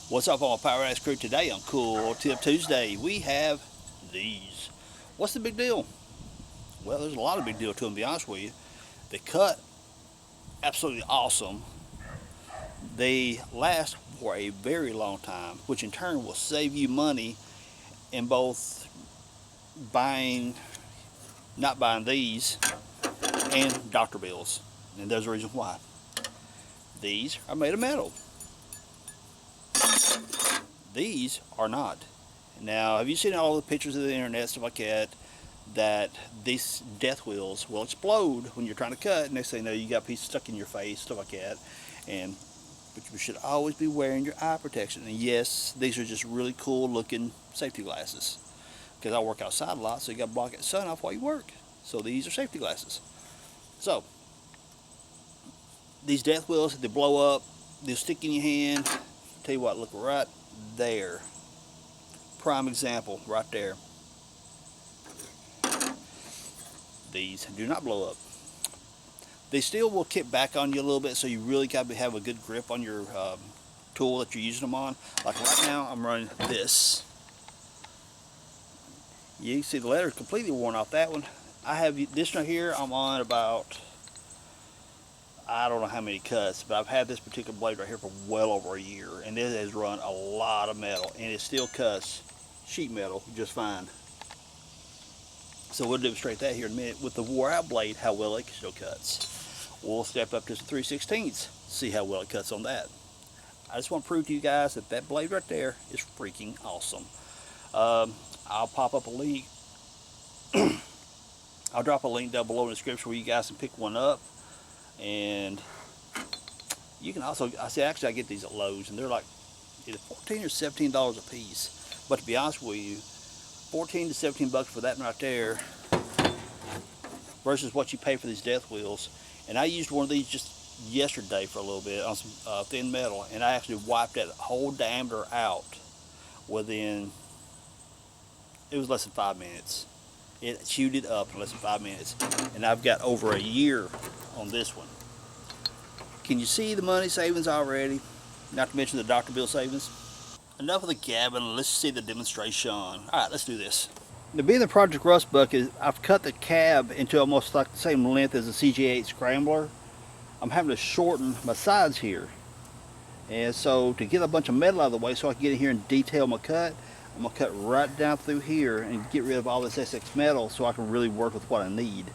What's up, all Power Ass crew? Today on Cool Tip Tuesday, we have these. What's the big deal? Well, there's a lot of big deal to them, to be honest with you. They cut absolutely awesome. They last for a very long time, which in turn will save you money in both buying, not buying these, and doctor bills. And there's a reason why. These are made of metal. These are not. Now, have you seen all the pictures of the internet, stuff like that, that these death wheels will explode when you're trying to cut? Next thing you know, you got a piece stuck in your face, stuff like that. But you should always be wearing your eye protection. And yes, these are just really cool looking safety glasses. Because I work outside a lot, so you got to block the sun off while you work. So these are safety glasses. So, these death wheels, they blow up, they'll stick in your hand. Tell you what, look right there. Prime example right there. These do not blow up. They still will kick back on you a little bit, so you really got to have a good grip on your tool that you're using them on. Like right now, I'm running this. You can see the letter is completely worn off that one. I have this right here. I'm on about, I don't know how many cuts, but I've had this particular blade right here for well over a year, and it has run a lot of metal, and it still cuts sheet metal just fine. So we'll demonstrate that here in a minute with the wore out blade, how well it still cuts. We'll step up to 3/16, see how well it cuts on that. I just want to prove to you guys that that blade right there is freaking awesome. I'll pop up a link. I'll drop a link down below in the description where you guys can pick one up. And you can also, I get these at Lowe's, and they're like either $14 or $17 a piece. But to be honest with you, 14 to 17 bucks for that right there versus what you pay for these death wheels. And I used one of these just yesterday for a little bit on some thin metal, and I actually wiped that whole diameter out within, it was less than 5 minutes. It chewed it up in less than 5 minutes. And I've got over a year on this one. Can you see the money savings already? Not to mention the doctor bill savings. Enough of the gabbing, let's see the demonstration. Alright, let's do this. Now, being the Project Rust bucket, I've cut the cab into almost like the same length as a CG8 Scrambler. I'm having to shorten my sides here. And so to get a bunch of metal out of the way so I can get in here and detail my cut, I'm going to cut right down through here and get rid of all this SX metal so I can really work with what I need.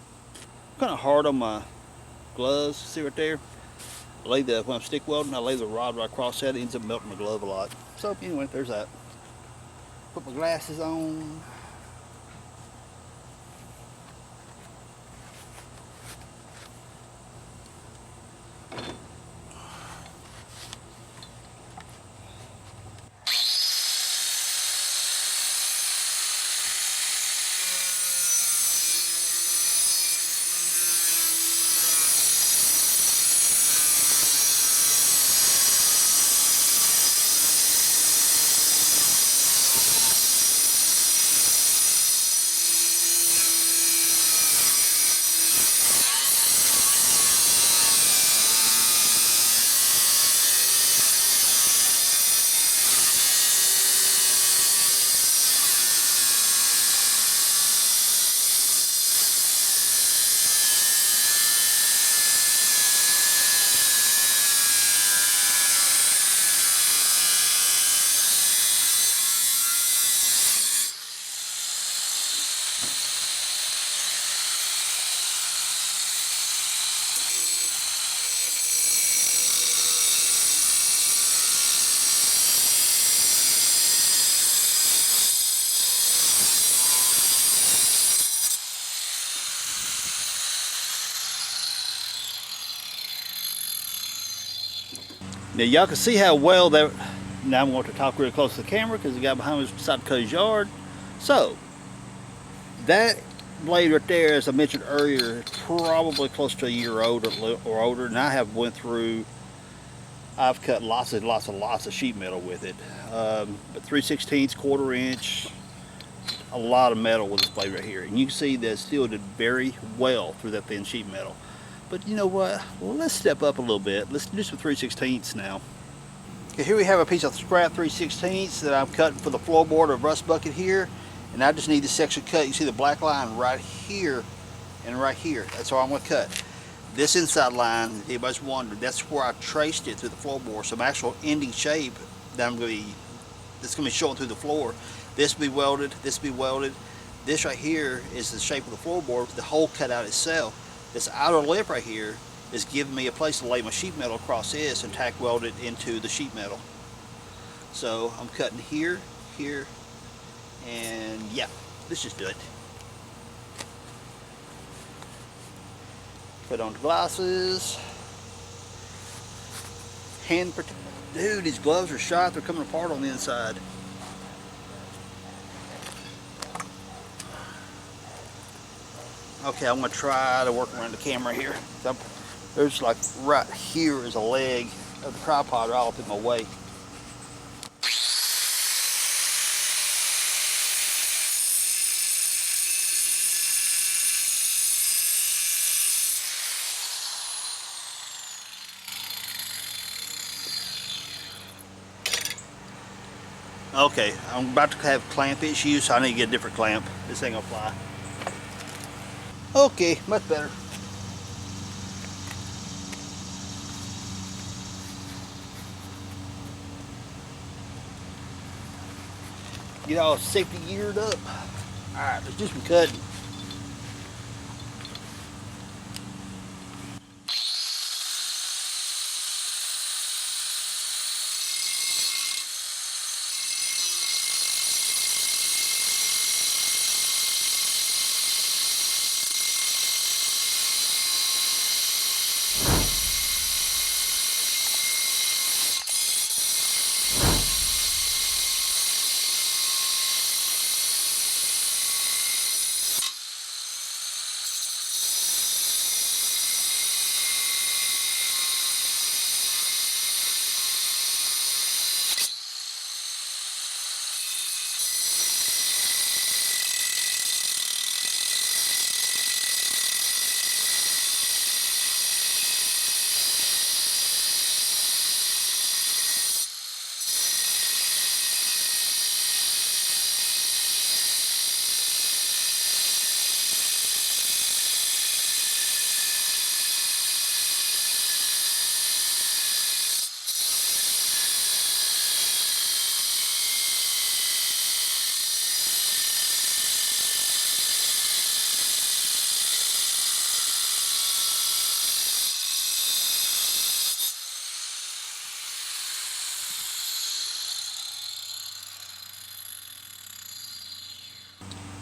I'm kind of hard on my gloves, see right there? When I'm stick welding, I lay the rod right across that, it ends up melting my glove a lot. So anyway, there's that. Put my glasses on. Now y'all can see how well that, now I'm going to talk really close to the camera because the guy behind me decided to cut his yard. So, that blade right there, as I mentioned earlier, is probably close to a year old or older, and I have went through, I've cut lots of sheet metal with it. But 3/16, quarter inch, a lot of metal with this blade right here. And you can see that it still did very well through that thin sheet metal. But you know what? Well, let's step up a little bit. Let's do some 3/16 now. Okay, here we have a piece of scrap 3/16 that I'm cutting for the floorboard or rust bucket here, and I just need this section cut. You see the black line right here and right here. That's all I'm going to cut. This inside line, if anybody's wondering, that's where I traced it through the floorboard. Some actual ending shape that that's going to be showing through the floor. This will be welded. This will be welded. This right here is the shape of the floorboard. The hole cut out itself. This outer lip right here is giving me a place to lay my sheet metal across this and tack weld it into the sheet metal. So I'm cutting here, here, and yeah, let's just do it. Put on the glasses. Hand protect. Dude, these gloves are shot. They're coming apart on the inside. Okay, I'm going to try to work around the camera here. There's like right here is a leg of the tripod all up in my way. Okay, I'm about to have clamp issues, so I need to get a different clamp. This ain't gonna fly. Okay, much better. Get all safety geared up. Alright, let's do some cutting.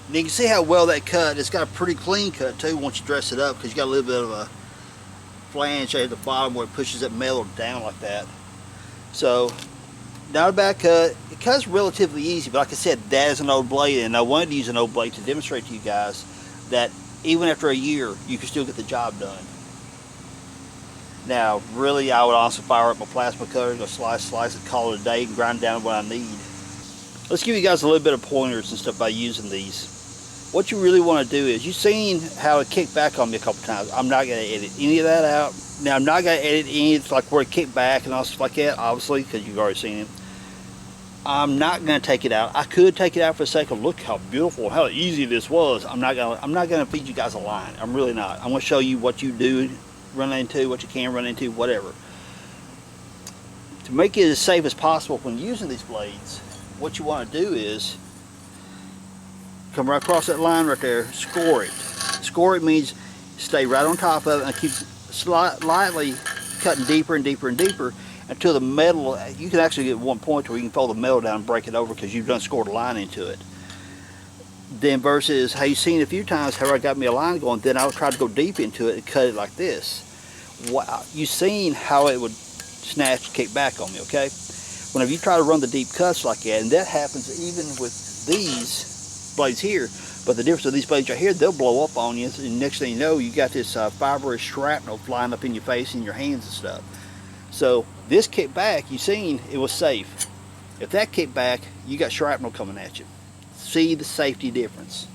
And you can see how well that cut. It's got a pretty clean cut too once you dress it up, because you got a little bit of a flange at the bottom where it pushes that metal down like that. So not a bad cut. It cuts relatively easy, but like I said, that is an old blade, and I wanted to use an old blade to demonstrate to you guys that even after a year you can still get the job done. Now really, I would also fire up my plasma cutter, go slice and call it a day and grind down what I need. Let's give you guys a little bit of pointers and stuff by using these. What you really want to do is, you've seen how it kicked back on me a couple times. I'm not going to edit any of that out. Now I'm not going to edit any, it's like where it kicked back and all stuff like that, obviously, because you've already seen it. I'm not going to take it out. I could take it out for the sake of look how beautiful, how easy this was. I'm not going to feed you guys a line. I'm really not. I'm going to show you what you do run into, what you can run into, whatever. To make it as safe as possible when using these blades, what you want to do is come right across that line right there, score it. Score it means stay right on top of it and keep slightly cutting deeper and deeper and deeper until the metal, you can actually get one point where you can fold the metal down and break it over because you've done scored a line into it. Then versus how you've seen a few times how I got me a line going, then I would try to go deep into it and cut it like this. Wow, you've seen how it would snatch, kick back on me, okay? Whenever you try to run the deep cuts like that, and that happens even with these blades here, but the difference of these blades right here, they'll blow up on you, and next thing you know, you got this fibrous shrapnel flying up in your face and your hands and stuff. So this kick back, you've seen it was safe. If that kick back, you got shrapnel coming at you. See the safety difference.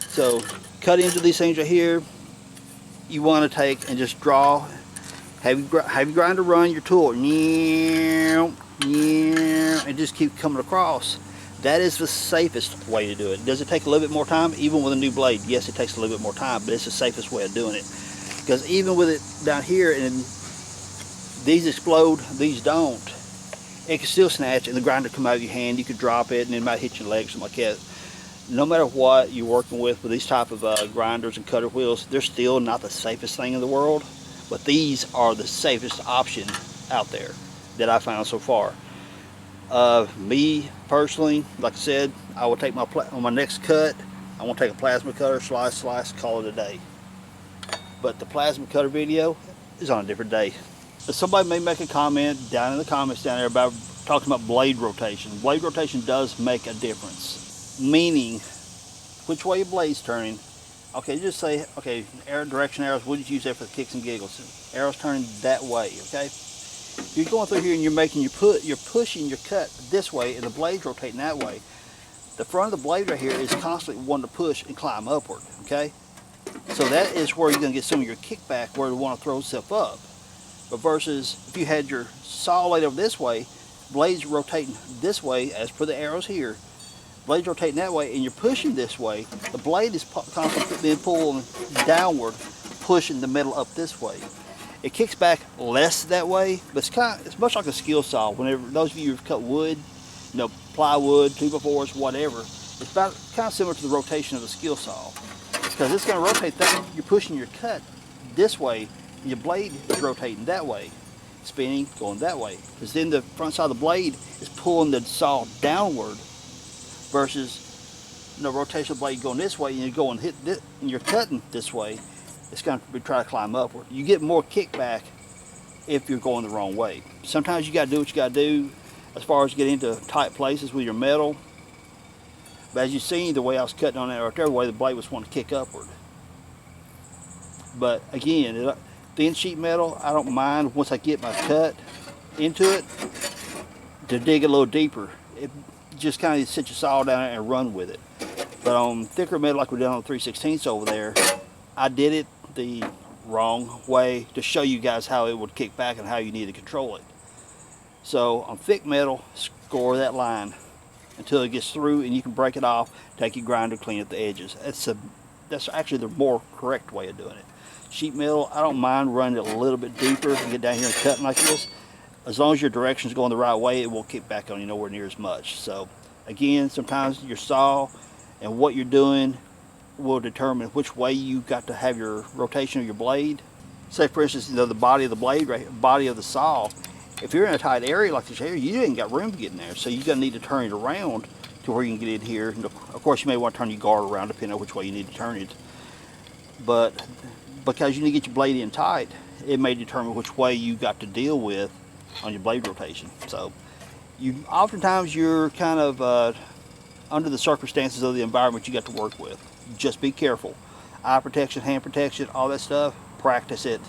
So cut into these things right here. You want to take and just draw Have your grinder run your tool, and just keep coming across. That is the safest way to do it. Does it take a little bit more time? Even with a new blade, yes, it takes a little bit more time, but it's the safest way of doing it. Because even with it down here, and these explode, these don't, it can still snatch and the grinder come out of your hand. You could drop it and it might hit your leg, something like that. No matter what you're working with these type of grinders and cutter wheels, they're still not the safest thing in the world, but these are the safest option out there that I found so far. Me personally, like I said, I will take on my next cut, I want to take a plasma cutter, slice, call it a day. But the plasma cutter video is on a different day. Somebody may make a comment down in the comments down there about talking about blade rotation. Blade rotation does make a difference. Meaning, which way your blade's turning. Okay, just say, okay, direction arrows, we'll just use that for the kicks and giggles. Arrows turning that way, okay? You're going through here and you're pushing your cut this way and the blade's rotating that way. The front of the blade right here is constantly wanting to push and climb upward, okay? So that is where you're going to get some of your kickback where you want to throw itself up. But versus if you had your saw blade over this way, blades rotating this way as per the arrows here, blades rotating that way and you're pushing this way, the blade is constantly being pulled downward, pushing the metal up this way. It kicks back less that way, but it's much like a skill saw. Whenever those of you who've cut wood, you know, plywood, 2x4s, whatever, it's about kind of similar to the rotation of a skill saw. Because it's going to rotate that, you're pushing your cut this way, and your blade is rotating that way, spinning, going that way. Because then the front side of the blade is pulling the saw downward versus the rotational blade going this way, and you're going hit this, and you're cutting this way. It's going to be trying to climb upward. You get more kickback if you're going the wrong way. Sometimes you got to do what you got to do as far as getting into tight places with your metal. But as you see, the way I was cutting on that right there, the way the blade was wanting to kick upward. But again, thin sheet metal, I don't mind once I get my cut into it to dig a little deeper. It just kind of sit your saw down there and run with it. But on thicker metal like we did on the 3/16 over there, I did it the wrong way to show you guys how it would kick back and how you need to control it. So on thick metal, score that line until it gets through and you can break it off, take your grinder, clean up the edges. That's actually the more correct way of doing it. Sheet metal, I don't mind running it a little bit deeper and get down here and cutting like this. As long as your direction is going the right way, it won't kick back on you nowhere near as much. So again, sometimes your saw and what you're doing will determine which way you got to have your rotation of your blade. Say for instance, you know, the body of the blade, body of the saw, if you're in a tight area like this here, you ain't got room to get in there. So you're gonna need to turn it around to where you can get in here. And of course, you may want to turn your guard around depending on which way you need to turn it. But because you need to get your blade in tight, it may determine which way you got to deal with on your blade rotation. So oftentimes you're kind of under the circumstances of the environment you got to work with. Just be careful. Eye protection, hand protection, all that stuff, practice it.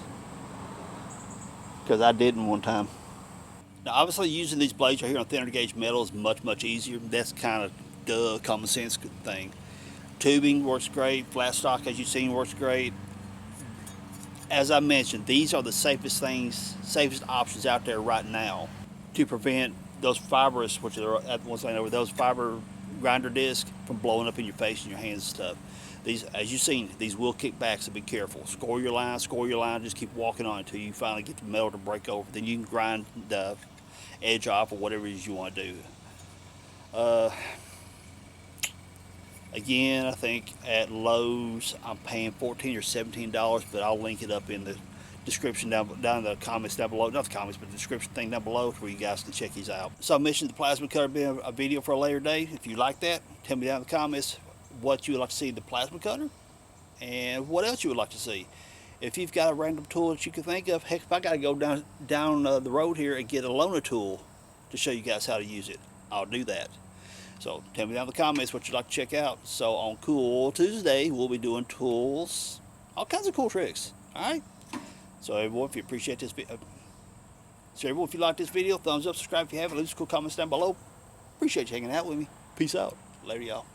Because I didn't one time. Now obviously using these blades right here on thinner gauge metal is much easier. That's kind of the common sense thing. Tubing works great, flat stock as you've seen works great. As I mentioned, these are the safest options out there right now to prevent those fibrous, which are once laying over, those fiber grinder discs from blowing up in your face and your hands and stuff. These, as you've seen, these will kick back, so be careful. Score your line, just keep walking on until you finally get the metal to break over. Then you can grind the edge off or whatever it is you want to do. Again, I think at Lowe's I'm paying $14 or $17, but I'll link it up in the description down in the comments down below. Not the comments, but the description thing down below where you guys can check these out. So I mentioned the plasma cutter being a video for a later day. If you like that, tell me down in the comments what you would like to see in the plasma cutter and what else you would like to see. If you've got a random tool that you can think of, heck, if I got to go down the road here and get a loaner tool to show you guys how to use it, I'll do that. So tell me down in the comments what you'd like to check out. So on Cool Tuesday, we'll be doing tools, all kinds of cool tricks. All right. So everyone, if you appreciate this video, if you like this video, thumbs up, subscribe if you haven't, leave some cool comments down below. Appreciate you hanging out with me. Peace out. Later, y'all.